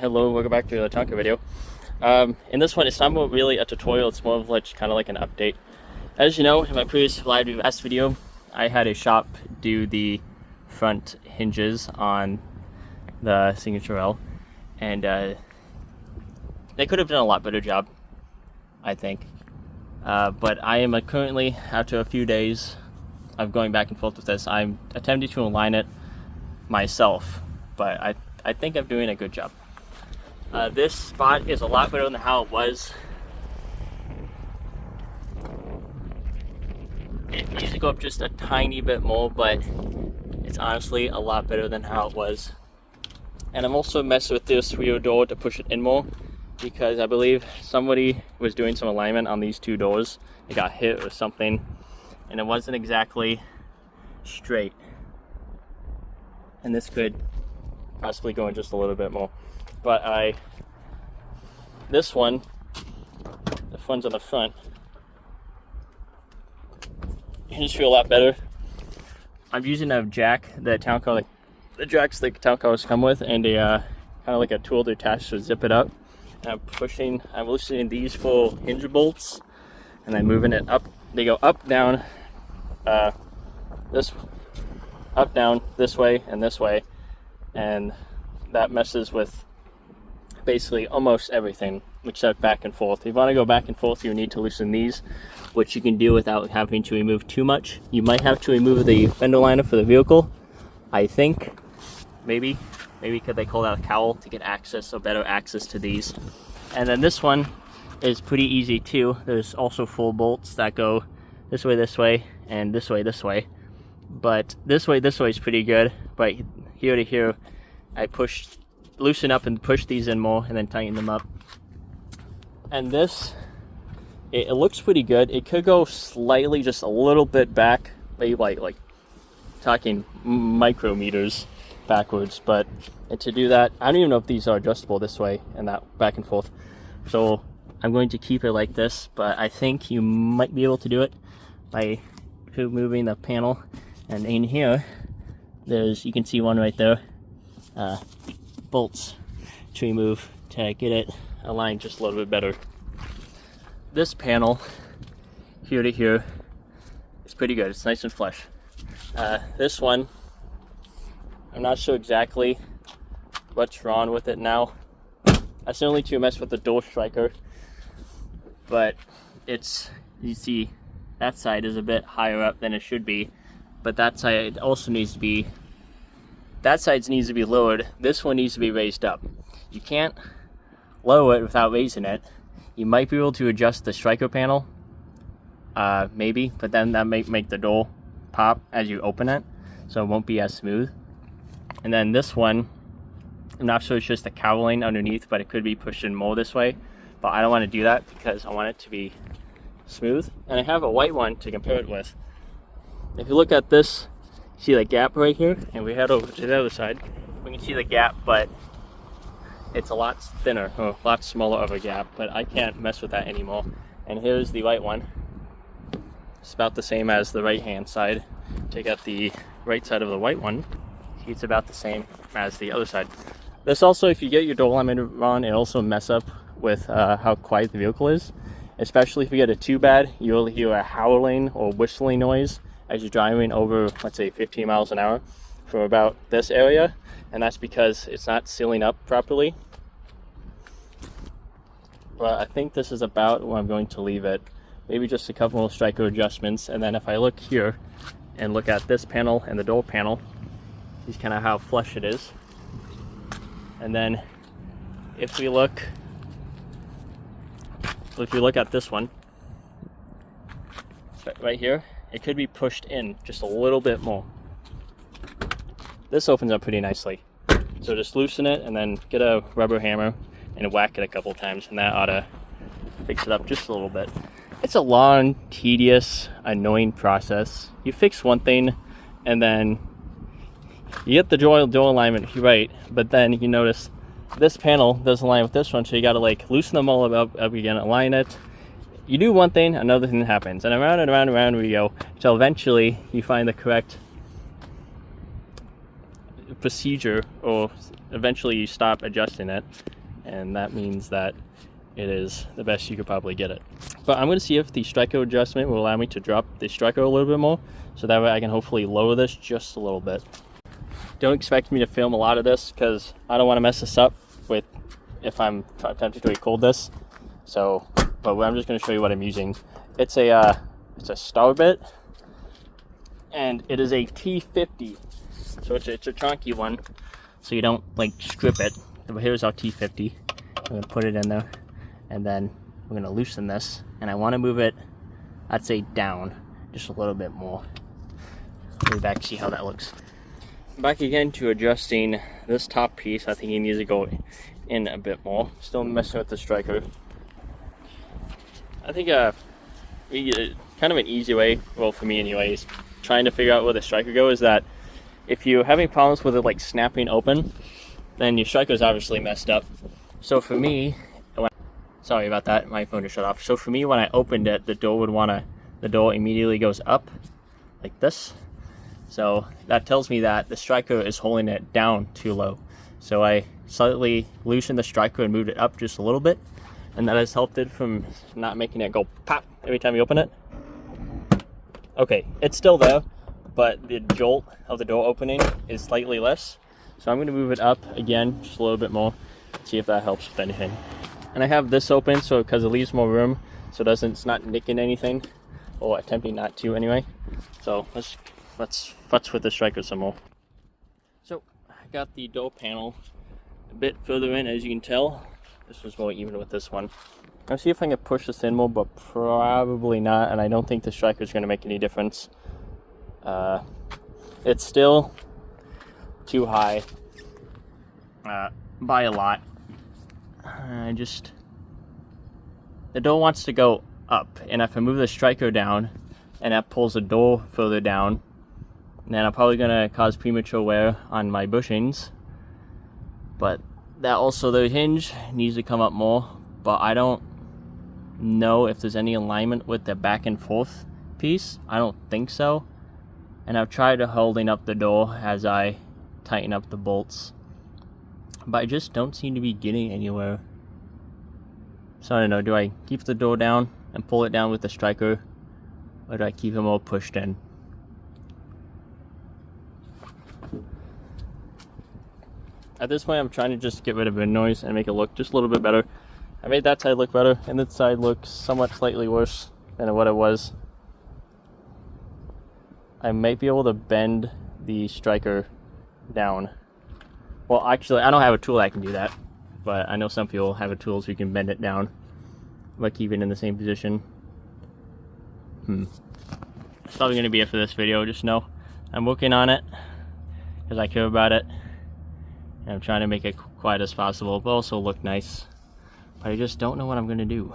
Hello, welcome back to the Tonka video. In this one, it's not really a tutorial, it's more of kind of like an update. As you know, in my previous last video, I had a shop do the front hinges on the Signature L, and they could have done a lot better job, I think. But I am currently, after a few days of going back and forth with this, I'm attempting to align it myself, but I think I'm doing a good job. This spot is a lot better than how it was. It needs to go up just a tiny bit more, but it's honestly a lot better than how it was. And I'm also messing with this rear door to push it in more, because I believe somebody was doing some alignment on these two doors. It got hit or something, and it wasn't exactly straight. And this could possibly go in just a little bit more. But this one, the ones on the front, you just feel a lot better. I'm using a jack that town car, like the jacks that town cars come with, and a kind of like a tool to attach to zip it up. And I'm loosening these full hinge bolts, and I'm moving it up. They go up, down, up, down, this way, and that messes with basically almost everything except back and forth. If you want to go back and forth, you need to loosen these, which you can do without having to remove too much. You might have to remove the fender liner for the vehicle, I think. Maybe because they call that a cowl to get access, so better access to these. And then this one is pretty easy too. There's also full bolts that go this way, and this way. But this way is pretty good. But here to here, I loosen up and push these in more, and then tighten them up. And this, it looks pretty good. It could go slightly, just a little bit back, maybe like talking micrometers backwards. But to do that, I don't even know if these are adjustable this way and that back and forth. So I'm going to keep it like this, but I think you might be able to do it by moving the panel. And in here, you can see one right there. Bolts to remove to get it aligned just a little bit better. This panel here to here is pretty good. It's nice and flush. This one, I'm not sure exactly what's wrong with it now. I certainly to mess with the door striker, but you see that side is a bit higher up than it should be, but that side also needs to be lowered. This one needs to be raised up. You can't lower it without raising it. You might be able to adjust the striker panel, maybe, but then that might make the door pop as you open it, so it won't be as smooth. And then this one, I'm not sure, it's just the cowling underneath, but it could be pushed in more this way. But I don't want to do that because I want it to be smooth. And I have a white one to compare it with. If you look at this, see the gap right here, and we head over to the other side, we can see the gap, but it's a lot thinner, or a lot smaller of a gap, but I can't mess with that anymore. And here's the white one. It's about the same as the right hand side. Take out the right side of the white one, it's about the same as the other side. This also, if you get your door alignment wrong, it also mess up with how quiet the vehicle is. Especially if you get it too bad, you'll hear a howling or whistling noise as you're driving over, let's say, 15 miles an hour from about this area, and that's because it's not sealing up properly. But I think this is about where I'm going to leave it. Maybe just a couple more striker adjustments, and then if I look here and look at this panel and the door panel, is kind of how flush it is. And then if we look at this one right here, it could be pushed in just a little bit more. This opens up pretty nicely, so just loosen it and then get a rubber hammer and whack it a couple times, and that ought to fix it up just a little bit. It's a long, tedious, annoying process. You fix one thing and then you get the door alignment right, but then you notice this panel doesn't align with this one, so you gotta loosen them all up again, align it. You do one thing, another thing happens, and around and around and around we go, until eventually you find the correct procedure, or eventually you stop adjusting it, and that means that it is the best you could probably get it. But I'm going to see if the striker adjustment will allow me to drop the striker a little bit more, so that way I can hopefully lower this just a little bit. Don't expect me to film a lot of this because I don't want to mess this up with if I'm attempting to record this. So, but I'm just going to show you what I'm using. It's a Starbit, and it is a T50. So it's a chunky one, so you don't like strip it. But here's our T50. I'm going to put it in there, and then we're going to loosen this, and I want to move it, I'd say down just a little bit more. Go back, see how that looks. Back again to adjusting this top piece. I think it needs to go in a bit more. Still messing with the striker. I think kind of an easy way, well for me anyways, trying to figure out where the striker goes is that if you're having problems with it like snapping open, then your striker is obviously messed up. So for me, sorry about that, my phone just shut off. So for me, when I opened it, the door immediately goes up like this. So that tells me that the striker is holding it down too low. So I slightly loosened the striker and moved it up just a little bit, and that has helped it from not making it go pop every time you open it. Okay, it's still there, but the jolt of the door opening is slightly less. So I'm going to move it up again just a little bit more, see if that helps with anything. And I have this open so because it leaves more room, so it's not nicking anything, or attempting not to anyway. So let's futz with the striker some more. So I got the door panel a bit further in, as you can tell. This was more even with this one. I'll see if I can push this in more, but probably not, and I don't think the striker is going to make any difference. It's still too high by a lot. The door wants to go up, and if I move the striker down and that pulls the door further down, then I'm probably going to cause premature wear on my bushings. But that also, the hinge needs to come up more, but I don't know if there's any alignment with the back and forth piece. I don't think so. And I've tried holding up the door as I tighten up the bolts, but I just don't seem to be getting anywhere. So I don't know, do I keep the door down and pull it down with the striker, or do I keep them all pushed in? At this point, I'm trying to just get rid of wind noise and make it look just a little bit better. I made that side look better, and this side looks somewhat slightly worse than what it was. I might be able to bend the striker down. Well, actually, I don't have a tool that can do that, but I know some people have a tool so you can bend it down by keeping it in the same position. That's probably going to be it for this video. Just know I'm working on it because I care about it, and I'm trying to make it quiet as possible, but also look nice. But I just don't know what I'm going to do.